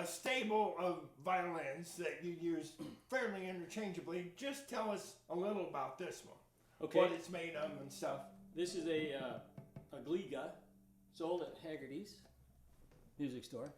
a stable of violins that you use fairly interchangeably. Just tell us a little about this one. Okay. What it's made of and stuff. This is a Gliga, sold at Haggerty's music store,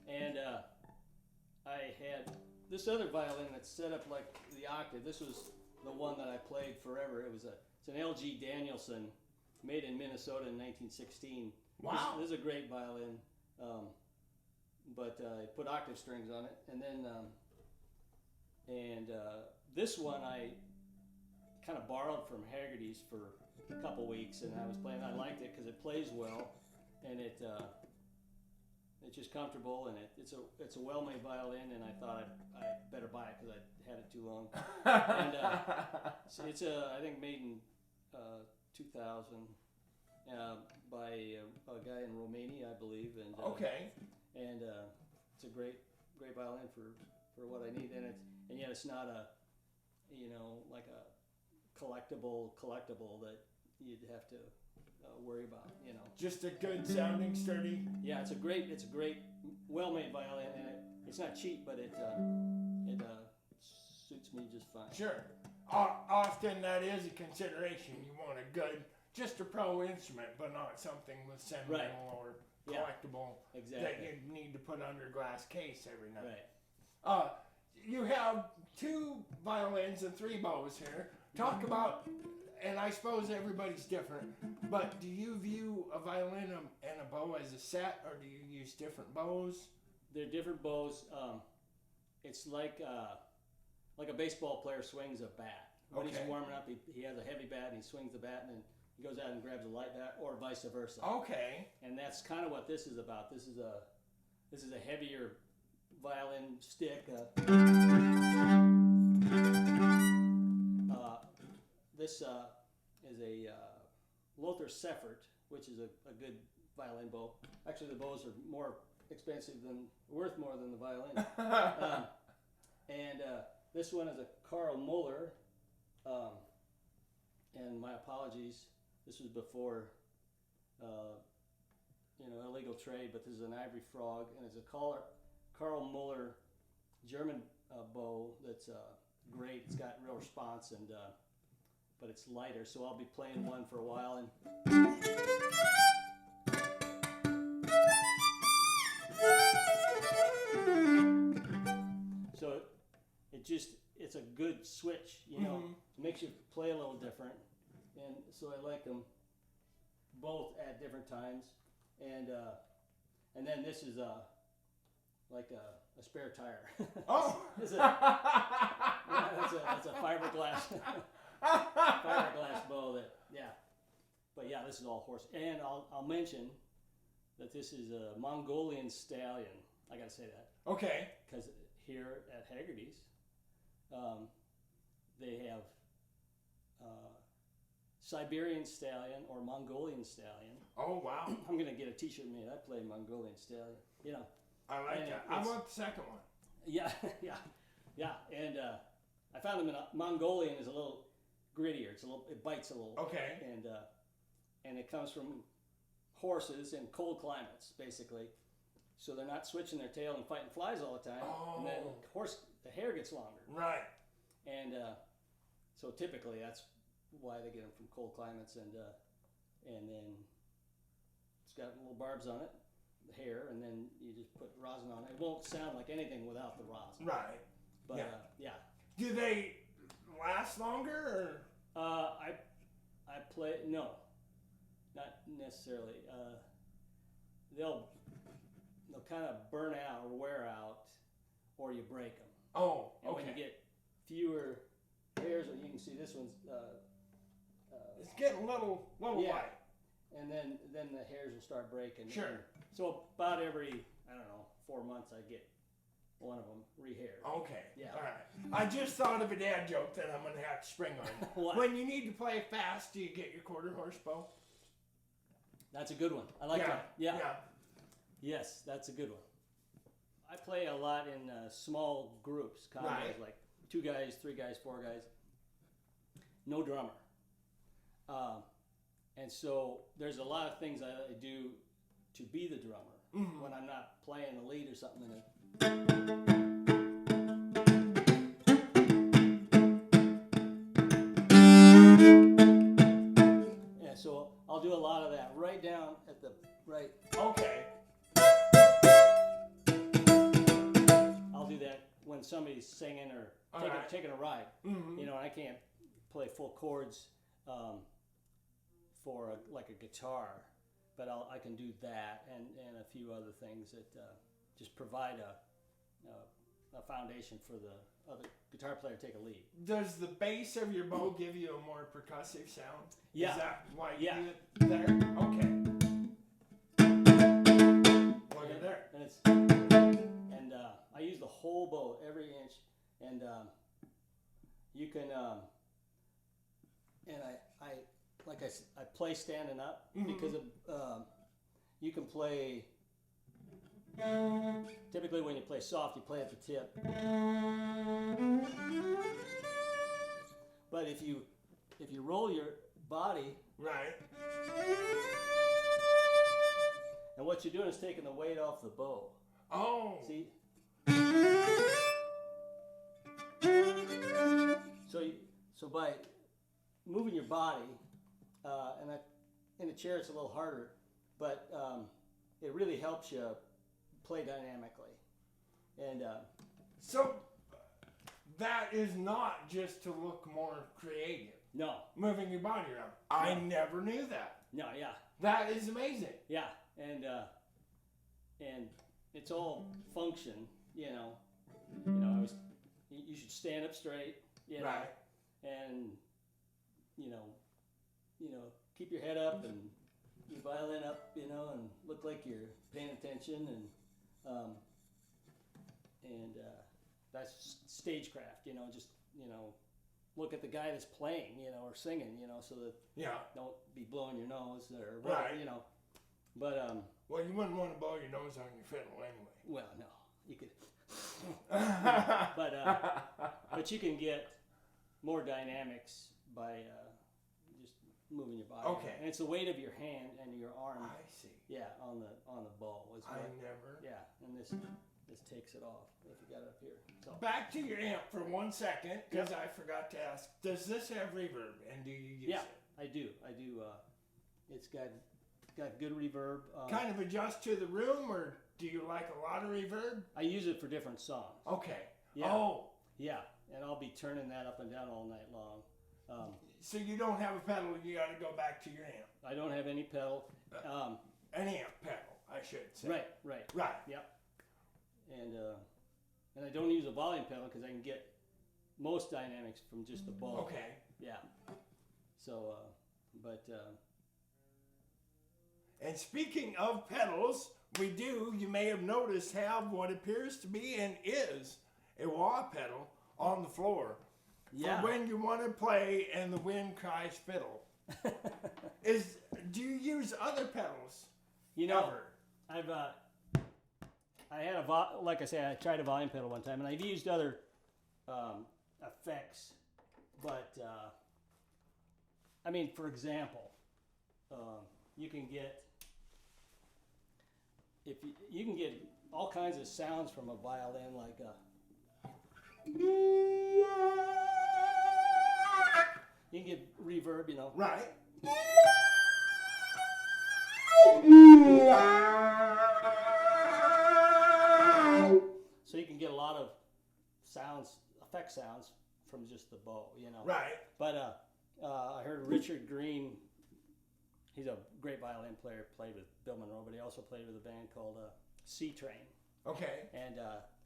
and I had this other violin that's set up like the octave. This was the one that I played forever. It's an LG Danielson, made in Minnesota in 1916. Wow. This is a great violin, but I put octave strings on it, and then this one I kind of borrowed from Haggerty's for a couple weeks, and I was playing. I liked it because it plays well, and it's just comfortable, and it's a well-made violin, and I thought I better buy it because I had it too long. And so it's I think made in 2000 by a guy in Romania, I believe, and Okay. and it's a great violin for what I need, and yet it's not a like a collectible that you'd have to worry about, Just a good sounding, sturdy. Yeah, it's a great, well-made violin, and it's not cheap, but it suits me just fine. Sure. Often that is a consideration. You want a good, just a pro instrument, but not something with sentimental or collectible that you need to put under glass case every night. Right. You have 2 violins and 3 bows here. Talk about, and I suppose everybody's different, but do you view a violin and a bow as a set, or do you use different bows? They're different bows. It's like a baseball player swings a bat. When he's warming up, he has a heavy bat and he swings the bat, and then he goes out and grabs a light bat, or vice versa. Okay. And that's kind of what this is about. This is a heavier violin stick. This is a Lothar Seifert, which is a good violin bow. Actually, the bows are worth more than the violin. And this one is a Carl Muller. And my apologies, this was before illegal trade, but this is an ivory frog, and it's a Carl Muller German bow that's great. It's got real response, and but it's lighter, so I'll be playing one for a while. And so it's a good switch, It makes you play a little different, and so I like them both at different times, and then this is like a spare tire. Oh, that's a fiberglass bow but this is all horse. And I'll mention that this is a Mongolian stallion. I gotta say that. okay. Because here at Haggerty's, they have Siberian stallion or Mongolian stallion. Oh, wow. I'm gonna get a T-shirt made. I play Mongolian stallion. I like that. I want the second one. Yeah. And I found them in Mongolian is a little grittier. It bites a little. Okay. And it comes from horses in cold climates, basically. So they're not switching their tail and fighting flies all the time. Oh. And then the hair gets longer. Right. And so typically that's why they get them from cold climates, and then it's got little barbs on it, the hair, and then you just put rosin on it. It won't sound like anything without the rosin. Right. But yeah. Do they last longer, or? I play not necessarily. They'll kind of burn out or wear out, or you break them. Oh, and okay. when you get fewer hairs, you can see this one's. It's getting a little white. And then the hairs will start breaking. Sure. So about every 4 months I get one of them rehaired. Okay. Yeah. All right. I just thought of a dad joke that I'm gonna have to spring on. What? When you need to play fast, do you get your quarter horse bow? That's a good one. I like that. Yeah. Yes, that's a good one. I play a lot in small groups, combos, like 2 guys, 3 guys, 4 guys. No drummer. And so there's a lot of things I do to be the drummer when I'm not playing the lead or something Yeah, so I'll do a lot of that right down at the right. Okay. I'll do that when somebody's singing or taking a ride. Mm-hmm. You know, I can't play full chords for like a guitar, but I can do that and a few other things that just provide a foundation for the other guitar player to take a lead. Does the bass of your bow give you a more percussive sound? Yeah. Is that why you Yeah. do it there? Okay. Look at there. And I use the whole bow, every inch, and you can and I play standing up because of you can play. Typically, when you play soft, you play at the tip. But if you roll your body, Right. and what you're doing is taking the weight off the bow. Oh. See? So by moving your body, and in a chair it's a little harder, but it really helps you play dynamically. And So that is not just to look more creative. no, Moving your body around. I never knew that. no, yeah, That is amazing. yeah, and it's all function. You know, you should stand up straight. You know, Right. and you know, keep your head up and your violin up, and look like you're paying attention, and that's stagecraft, just look at the guy that's playing, or singing, so that Yeah. don't be blowing your nose or whatever, Right. But Well, you wouldn't want to blow your nose on your fiddle anyway. well, no, you could, but you can get more dynamics by just moving your body. Okay. And it's the weight of your hand and your arm. I see. Yeah, on the bow is I what. never. Yeah, and this takes it off if you got it up here. So Back to your amp for 1 second, because I forgot to ask. Does this have reverb, and do you use yeah, it? I do. It's got good reverb. Kind of adjust to the room, or do you like a lot of reverb? I use it for different songs. Okay. Yeah. Oh, Yeah, and I'll be turning that up and down all night long. so you don't have a pedal, you got to go back to your amp. I don't have any pedal. An amp pedal, I should say. Right. Right. Yep. And I don't use a volume pedal because I can get most dynamics from just the bow. Okay. Yeah. So, And speaking of pedals, we do, you may have noticed, have what appears to be and is a wah pedal on the floor. yeah. For when you want to play and the wind cries fiddle. Do you use other pedals? Ever? I had like I said, I tried a volume pedal one time, and I've used other effects, but for example, you can get you can get all kinds of sounds from a violin, like you can get reverb, Right. So you can get a lot of effect sounds from just the bow, Right. But I heard Richard Green. He's a great violin player. Played with Bill Monroe, but he also played with a band called C Train. Okay. And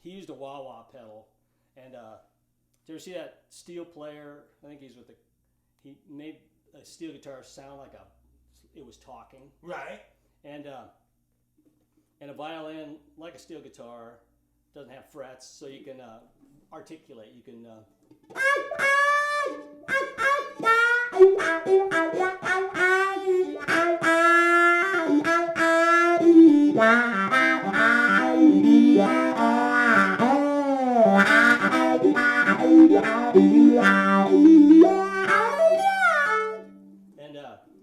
he used a wah-wah pedal. And did you ever see that steel player? I think he made a steel guitar sound like it was talking. Right. And a violin, like a steel guitar, doesn't have frets, so you can articulate. You can. And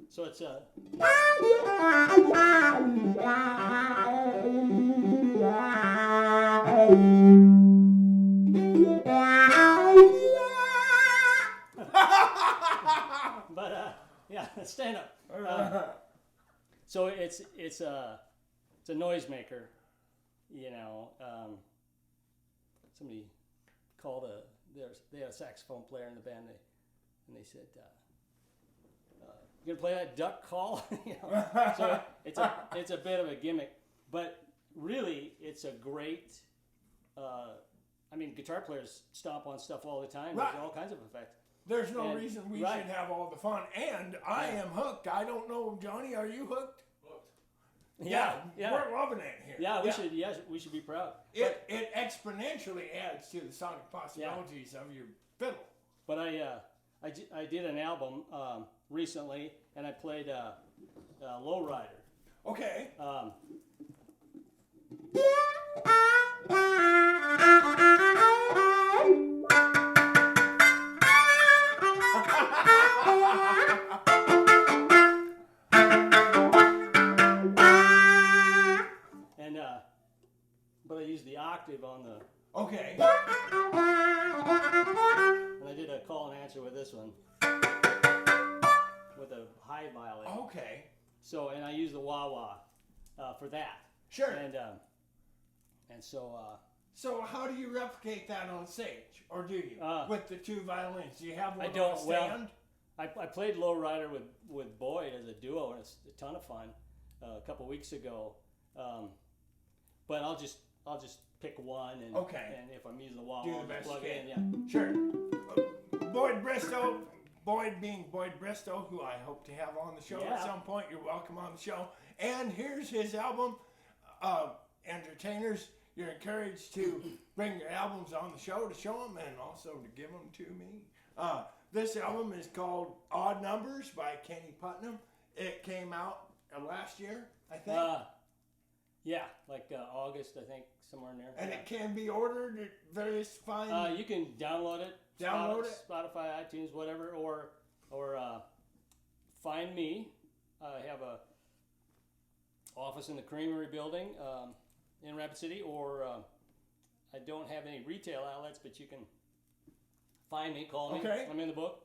so it's a. But yeah, stand up. So it's a noisemaker, you know. Somebody called they had a saxophone player in the band, and they said, "You gonna play that duck call?" You know? So it's a bit of a gimmick, but really it's a great. I mean, guitar players stomp on stuff all the time. Right. There's all kinds of effects. There's no reason we right. should have all the fun. And I am hooked. I don't know, Johnny, are you hooked? Yeah. We're loving it here. Yeah, we should be proud. It exponentially adds to the sonic possibilities of your fiddle. But I did an album recently, and I played Lowrider. Okay. But I used the octave on the. Okay. And I did a call and answer with this one. With a high violin. Okay. So, and I used the wah-wah for that. Sure. And so. So how do you replicate that on stage, or do you with the two violins? Do you have one I don't. on stand? Well, I played Lowrider with Boyd as a duo, and it's a ton of fun. A couple weeks ago, but I'll just pick one, and if I'm using the wah, do I'll the best plug you it in. can. Yeah. Sure. Boyd being Boyd Bristow, who I hope to have on the show at some point. You're welcome on the show. And here's his album. Entertainers, you're encouraged to bring your albums on the show to show them and also to give them to me. This album is called Odd Numbers by Kenny Putnam. It came out last year, I think. Like August, I think, somewhere in there. And it can be ordered at various fine. You can download it. Spotify, iTunes, whatever, or find me. I have a office in the Creamery Building in Rapid City, or I don't have any retail outlets, but you can find me, call me. Okay. I'm in the book,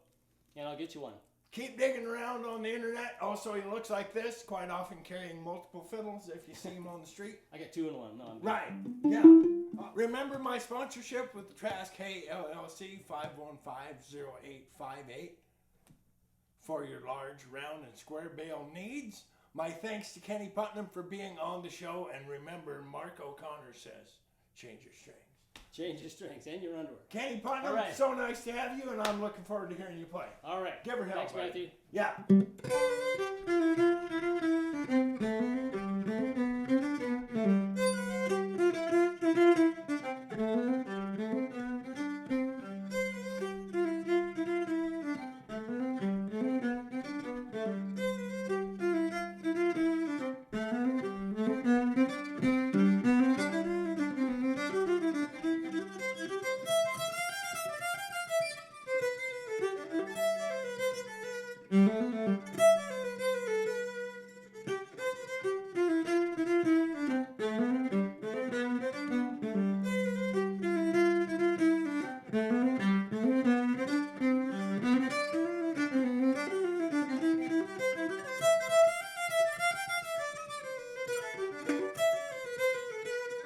and I'll get you one. Keep digging around on the internet. Also, he looks like this, quite often carrying multiple fiddles if you see him on the street. I got two in one. No, right. Yeah. Remember my sponsorship with the Trask Hay LLC, 515-0858 for your large, round, and square bale needs. My thanks to Kenny Putnam for being on the show. And remember, Mark O'Connor says, change your strings. Change your strings and your underwear. Kenny Putnam, so nice to have you, and I'm looking forward to hearing you play. All right. Give her hell. Thanks, Matthew. Yeah.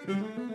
Mm-hmm.